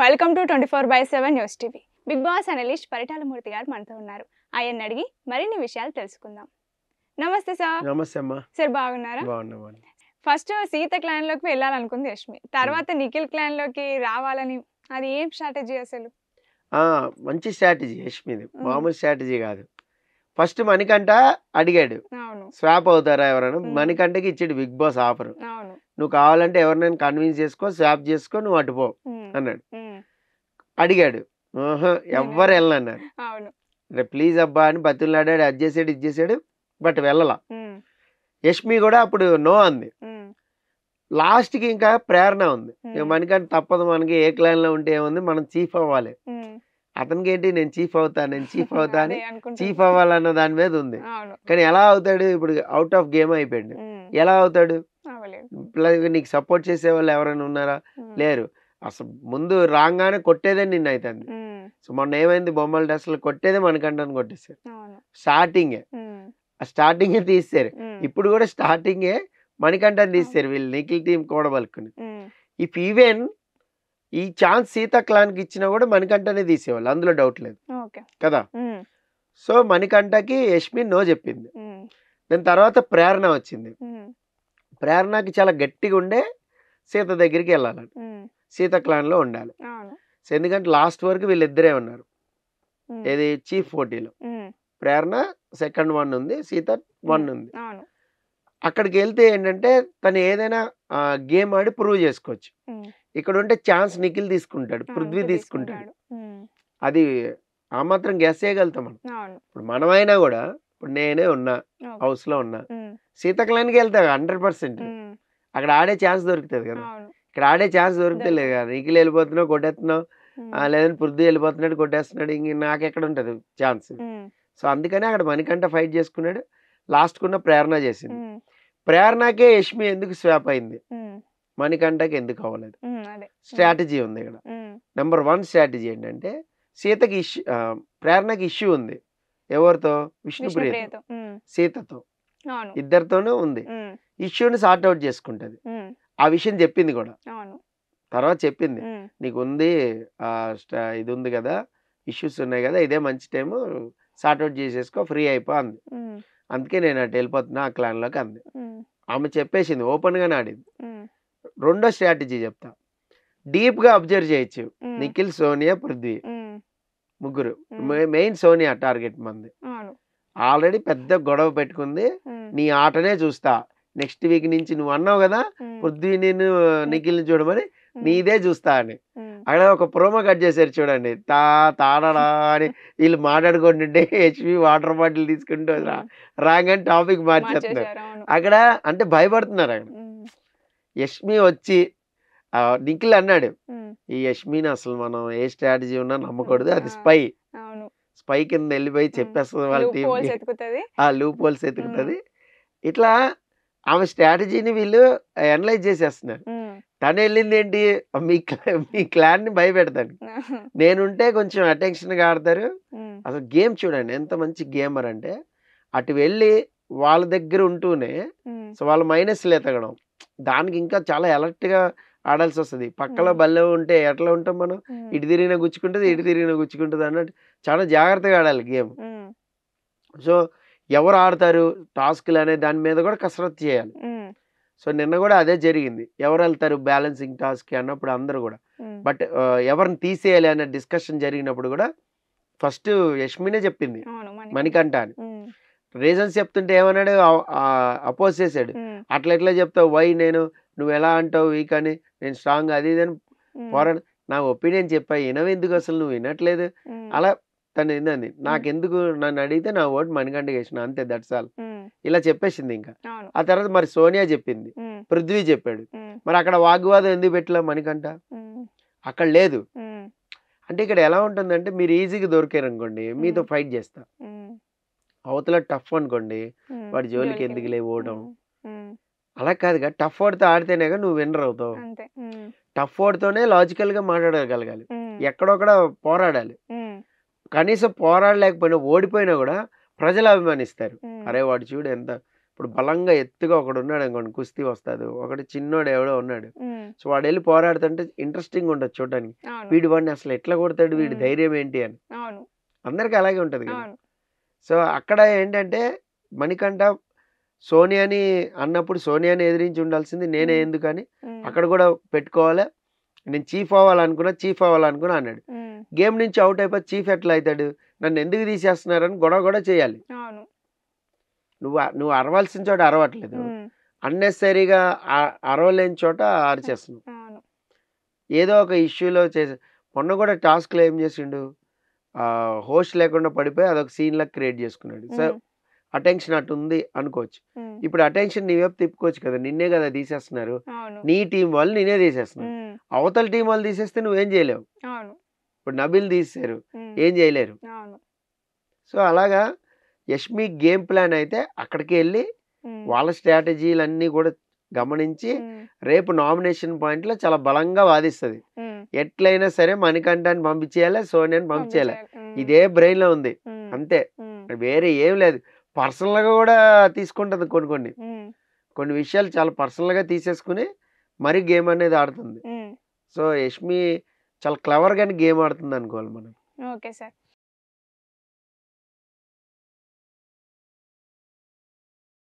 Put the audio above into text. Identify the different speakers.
Speaker 1: Welcome to 24/7 news TV. Bigg Boss analyst Paritala Murthy garu మనతో ఉన్నారు. ఆయన అడిగి మరిన్ని విషయాలు తెలుసుకుందాం. నమస్తే సార్.
Speaker 2: నమస్తే అమ్మా.
Speaker 1: సార్ బాగున్నారా?
Speaker 2: బాగున్నామండి.
Speaker 1: ఫస్ట్ సీత క్లాన్ లోకి వెళ్ళాలనుకుంది యష్మి, తర్వాత నిఖిల్ క్లాన్ లోకి రావాలని, అది ఏం స్ట్రాటజీ అసలు?
Speaker 2: మంచి స్ట్రాటజీ యష్మిది, మామూలు స్ట్రాటజీ కాదు. ఫస్ట్ మణికంఠ అడిగాడు, స్వాప్ అవుతారా ఎవరైనా, మణికంఠకి ఇచ్చాడు బిగ్ బాస్ ఆఫర్. నువ్వు కావాలంటే ఎవరినైనా కన్విన్స్ చేసుకో, స్వాప్ చేసుకో, నువ్వు అటుపో అన్నాడు. అడిగాడు, ఎవ్వరు వెళ్ళనన్నారు. ప్లీజ్ అబ్బా అని బతులాడాడు, అది చేసాడు ఇది చేసాడు, బట్ వెళ్ళలా. యష్మి కూడా అప్పుడు నో అంది. లాస్ట్కి ఇంకా ప్రేరణ ఉంది, మణికంఠ తప్పదు, మనకి ఏ క్లాన్ లో ఉంటే ఏముంది, మనం చీఫ్ అవ్వాలి. అతనికి ఏంటి, నేను చీఫ్ అవుతా అని చీఫ్ అవ్వాలన్న దాని మీద ఉంది. కానీ ఎలా అవుతాడు, ఇప్పుడు అవుట్ ఆఫ్ గేమ్ అయిపోయాడు, ఎలా అవుతాడు? నీకు సపోర్ట్ చేసే వాళ్ళు ఎవరైనా ఉన్నారా? లేరు. అసలు ముందు రాగానే కొట్టేదే నిన్న అవుతుంది. సో మొన్న ఏమైంది, బొమ్మల డ్రెస్సులు కొట్టేదే మణికంఠని కొట్టేశారు. స్టార్టింగే తీసారు. ఇప్పుడు కూడా స్టార్టింగే మణికంఠని తీసారు వీళ్ళు, నిఖిల్ టీం కూడా పలుకుని. ఇఫ్ ఈవెన్ ఈ ఛాన్స్ సీత క్లాన్కి ఇచ్చినా కూడా మణికంఠనే తీసేవాళ్ళు, అందులో డౌట్ లేదు కదా. సో మణికంఠకి యష్మి నో చెప్పింది. దాని తర్వాత ప్రేరణ వచ్చింది. ప్రేరణకి చాలా గట్టిగా ఉండే సీత దగ్గరికి వెళ్ళాలని, సీత క్లాన్ లో ఉండాలి. సో ఎందుకంటే లాస్ట్ వరకు వీళ్ళిద్దరే ఉన్నారు, ఏది చీఫ్ పోటీలో. ప్రేరణ సెకండ్ 1 ఉంది, సీత 1 ఉంది. అక్కడికి వెళ్తే ఏంటంటే తను ఏదైనా గేమ్ ఆడి ప్రూవ్ చేసుకోవచ్చు. ఇక్కడ ఉంటే ఛాన్స్ నిఖిల్ తీసుకుంటాడు, పృథ్వీ తీసుకుంటాడు. అది ఆ మాత్రం గెస్ చేయగలుగుతాం మనం. ఇప్పుడు మనమైనా కూడా, ఇప్పుడు నేనే ఉన్నా, హౌస్ లో ఉన్నా, సీతక్లానికి వెళ్తా 100%. అక్కడ ఆడే ఛాన్స్ దొరుకుతుంది కదా. ఇక్కడ ఆడే ఛాన్స్ దొరికితే లేదు కదా, నిఖిల్ వెళ్ళిపోతున్నావు కొట్టేస్తున్నావు, లేదంటే పృథ్వీ వెళ్ళిపోతున్నాడు కొట్టేస్తున్నాడు, ఇంక నాకెక్కడ ఉంటుంది ఛాన్స్. సో అందుకని అక్కడ మణికంఠ ఫైట్ చేసుకున్నాడు. లాస్ట్ కున్న ప్రేరణ చేసింది. ప్రేరణకే యష్మి ఎందుకు స్వాప్ అయింది, మణికంఠకి ఎందుకు అవ్వలేదు? స్ట్రాటజీ ఉంది ఇక్కడ. నెంబర్ 1 స్ట్రాటజీ ఏంటంటే, సీతకి ప్రేరణకి ఇష్యూ ఉంది. ఎవరితో? విష్ణుప్రియతో, సీతతో, ఇద్దరితోనూ ఉంది. ఇష్యూని సార్ట్ అవుట్ చేసుకుంటది. ఆ విషయం చెప్పింది కూడా, తర్వాత చెప్పింది, నీకు ఉంది ఇది ఉంది కదా, ఇష్యూస్ ఉన్నాయి కదా, ఇదే మంచి టైము, సార్ట్ అవుట్ చేసేసుకో, ఫ్రీ అయిపో అంది. అందుకే నేను అటు వెళ్ళిపోతున్నా ఆ క్లాన్ లోకి అంది. ఆమె చెప్పేసింది, ఓపెన్ గానే ఆడింది. రెండో స్ట్రాటజీ చెప్తా, డీప్ గా అబ్జర్వ్ చేయొచ్చు. నిఖిల్, సోనియా, పృథ్వీ ముగ్గురు. మెయిన్ సోనియా టార్గెట్ మంది. ఆల్రెడీ పెద్ద గొడవ పెట్టుకుంది, నీ ఆటనే చూస్తా, నెక్స్ట్ వీక్ నుంచి నువ్వు అన్నావు కదా పృథ్వీ నేను నిఖిల్ని చూడమని, నీదే చూస్తా అని. అక్కడ ఒక ప్రోమో కట్ చేశారు చూడండి, తాడడా అని వీళ్ళు మాట్లాడుకుంటుంటే హెచ్పి వాటర్ బాటిల్ తీసుకుంటూ రాగానే టాపిక్ మార్చేస్తున్నారు. అక్కడ అంటే భయపడుతున్నారు. అక్కడ యష్మి వచ్చి నిఖిల్ అన్నాడు, ఈ యష్మిని అసలు మనం ఏ స్ట్రాటజీ ఉన్నా నమ్మకూడదు, అది స్పై కింద వెళ్ళిపోయి చెప్పేస్తుంది వాళ్ళ టీం, ఆ లూప్ హోల్స్ ఎతుకుతుంది. ఇట్లా ఆమె స్ట్రాటజీని వీళ్ళు అనలైజ్ చేసేస్తున్నారు. తను వెళ్ళింది ఏంటి, మీ క్లాన్ ని భయపెడతాను, నేనుంటే కొంచెం అటెన్షన్ గా ఆడతారు. అసలు గేమ్ చూడండి ఎంత మంచి గేమర్ అంటే, అటు వెళ్ళి వాళ్ళ దగ్గర ఉంటూనే సో వాళ్ళ మైనస్లు ఎతకడం, దానికి ఇంకా చాలా అలర్ట్ గా ఆడాల్సి వస్తుంది. పక్కలో బల్లె ఉంటే ఎట్లా ఉంటాం మనం, ఇటు తిరిగినా గుచ్చుకుంటుంది, ఇటు తిరిగినా గుచ్చుకుంటుంది అన్నట్టు చాలా జాగ్రత్తగా ఆడాలి గేమ్. సో ఎవరు ఆడతారు టాస్క్లు అనే దాని మీద కూడా కసరత్తు చేయాలి. సో నిన్న కూడా అదే జరిగింది, ఎవరు వెళ్తారు బ్యాలెన్సింగ్ టాస్క్ అన్నప్పుడు అందరూ కూడా. బట్ ఎవరిని తీసేయాలి అనే డిస్కషన్ జరిగినప్పుడు కూడా ఫస్ట్ యష్మినే చెప్పింది మణికంఠ అని. రీజన్స్ చెప్తుంటే ఏమన్నాడు, అపోజ్ చేశాడు. అట్లా ఎట్లా చెప్తావు, వై నేను, నువ్వు ఎలా అంటావు వీక్ అని, నేను స్ట్రాంగ్ అది ఇది అని పోరాడు. నా ఒపీనియన్ చెప్పా, వినవెందుకు అసలు, నువ్వు వినట్లేదు. అలా తను ఏందండి, నాకెందుకు, నన్ను అడిగితే నా ఓటు మణికంఠకి వేసిన అంతే, దట్స్ ఆల్, ఇలా చెప్పేసింది. ఇంకా ఆ తర్వాత మరి సోనియా చెప్పింది, పృథ్వీ చెప్పాడు. మరి అక్కడ వాగ్వాదం ఎందుకు పెట్టలే మణికంఠ, అక్కడ లేదు. అంటే ఇక్కడ ఎలా ఉంటుందంటే, మీరు ఈజీగా దొరికారు అనుకోండి, మీతో ఫైట్ చేస్తా, అవతల టఫ్ అనుకోండి, వాడి జోలికి ఎందుకు లేవడం. అలా కాదుగా, టఫ్ ఓడితో ఆడితేనే నువ్వు విన్నర్ అవుతావు. టఫ్ ఓడితోనే లాజికల్ గా మాట్లాడగలగాలి, ఎక్కడొక్కడ పోరాడాలి. కనీసం పోరాడలేకపోయినా, ఓడిపోయినా కూడా ప్రజలు అభిమానిస్తారు. అరే వాడు చూడు ఎంత ఇప్పుడు బలంగా ఎత్తుగా ఒకడు ఉన్నాడు అనుకోండి, కుస్తీ వస్తాడు, ఒకటి చిన్నోడు ఎవడో ఉన్నాడు,
Speaker 1: ఉమ్,
Speaker 2: సో వాడు వెళ్ళి పోరాడుతుంటే ఇంట్రెస్టింగ్ ఉండదు చూడడానికి.
Speaker 1: అవును
Speaker 2: వీడు వాడిని అసలు ఎట్లా కొడతాడు, వీడి
Speaker 1: ఉమ్,
Speaker 2: ధైర్యం ఏంటి అని.
Speaker 1: అవును
Speaker 2: అందరికీ అలాగే ఉంటది కదా.
Speaker 1: అవును
Speaker 2: సో అక్కడ ఏంటంటే మణికంఠ సోనియాని అన్నప్పుడు సోనియాని ఎదిరించి ఉండాల్సింది నేనే
Speaker 1: ఉమ్,
Speaker 2: ఎందుకని
Speaker 1: ఉమ్,
Speaker 2: అక్కడ కూడా పెట్టుకోవాలి. నేను చీఫ్ అవ్వాలనుకున్నా అన్నాడు.
Speaker 1: ఉమ్,
Speaker 2: గేమ్ నుంచి అవుట్ అయిపోయి చీఫ్ ఎట్లా అవుతాడు, నన్ను ఎందుకు తీసేస్తున్నారని గొడవ కూడా చేయాలి.
Speaker 1: అవును
Speaker 2: నువ్వు అరవాల్సిన చోట అరవట్లేదు,
Speaker 1: ఉమ్,
Speaker 2: అన్నెసరీగా అరవలేని చోట అరిచేస్తున్నావు.
Speaker 1: అవును
Speaker 2: ఏదో ఒక ఇష్యూలో చేసి మొన్న కూడా టాస్క్లో ఏం చేసిండు, హోస్ట్ లేకుండా పడిపోయి అదొక సీన్ లా క్రియేట్ చేసుకున్నాడు. సో
Speaker 1: ఉమ్,
Speaker 2: అటెన్షన్ అటు ఉంది అనుకోవచ్చు.
Speaker 1: ఉమ్,
Speaker 2: ఇప్పుడు అటెన్షన్ నీ వైపు తిప్పుకోవచ్చు కదా, నిన్నే కదా తీసేస్తున్నారు,
Speaker 1: అవును
Speaker 2: నీ టీం వాళ్ళు నేనే తీసేస్తున్నారు.
Speaker 1: ఉమ్,
Speaker 2: అవతల టీం వాళ్ళు తీసేస్తే నువ్వేం చేయలేవు.
Speaker 1: అవును
Speaker 2: ఇప్పుడు నబిల్ తీసేశారు,
Speaker 1: ఉమ్,
Speaker 2: ఏం చేయలేరు.
Speaker 1: అవును
Speaker 2: సో అలాగా యష్మి గేమ్ ప్లాన్ అయితే అక్కడికి వెళ్ళి
Speaker 1: ఉమ్,
Speaker 2: వాళ్ళ స్ట్రాటజీలన్నీ కూడా గమనించి
Speaker 1: ఉమ్,
Speaker 2: రేపు నామినేషన్ పాయింట్లో చాలా బలంగా వాదిస్తుంది.
Speaker 1: ఉమ్,
Speaker 2: ఎట్లయినా సరే మణికంఠాన్ని పంపించేయాలి, సోనియాని పంపించేయాలి.
Speaker 1: పంపించేయాలి.
Speaker 2: ఇదే బ్రెయిన్లో ఉంది
Speaker 1: ఉమ్,
Speaker 2: అంతే,
Speaker 1: ఉమ్,
Speaker 2: వేరే ఏం లేదు. పర్సనల్గా కూడా తీసుకుంటుంది కొన్ని
Speaker 1: ఉమ్,
Speaker 2: కొన్ని విషయాలు చాలా పర్సనల్గా తీసేసుకుని మరి గేమ్ అనేది ఆడుతుంది.
Speaker 1: ఉమ్.
Speaker 2: సో యష్మి చాలా క్లవర్గానే గేమ్ ఆడుతుంది అనుకోవాలి మనం.
Speaker 1: Okay sir.